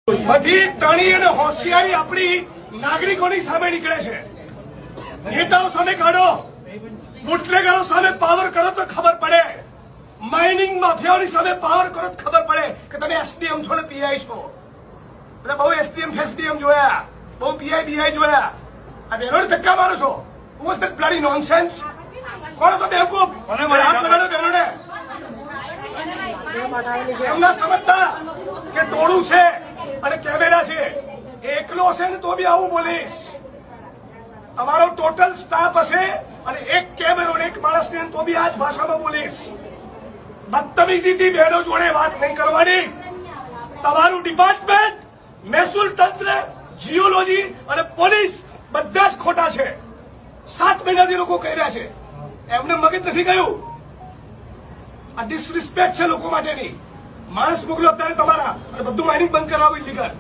બધી ટણી અને હોશિયારી આપણી નાગરિકોની સામે નીકળે છે. નેતાઓ સામે કાઢો, બુટલેગરો સામે પાવર કરો તો ખબર પડે, માઇનિંગ માફિયાઓની સામે પાવર કરો તો ખબર પડે કે તમે એસડીએમ છો ને પીઆઈ છો. એટલે બહુ એસડીએમ ફેસડીએમ જોયા, બહુ પીઆઈ બીઆઈ જોયા, આ બહેનોને ધક્કા મારો છો. Was that bloody nonsense? કોણ હતો બેવકૂફ? હાથ લગાડો બહેનોને. એમના સમજતા કે ટોળું છે અને કેમેરા છે. એકલો હશે ને તો બી આવું બોલીશ. તમારો ટોટલ સ્ટાફ હશે અને એક કેમેરો એક માણસને તો બી આ જ ભાષામાં બોલીશ. બદતમીજીથી બહેનો જોડે વાત નહીં કરવાની. તમારું ડિપાર્ટમેન્ટ, મહેસૂલ તંત્ર, જીઓલોજી અને પોલીસ બધા જ ખોટા છે. 7 મહિનાથી લોકો કહી રહ્યા છે, એમને મગજ નથી ગયું. આ ડિસરિસ્પેક્ટ છે લોકો માટેની. માણસ મોકલો અત્યારે તમારા અને બધું માઇનિંગ બંધ કરાવો ઇલીગલ.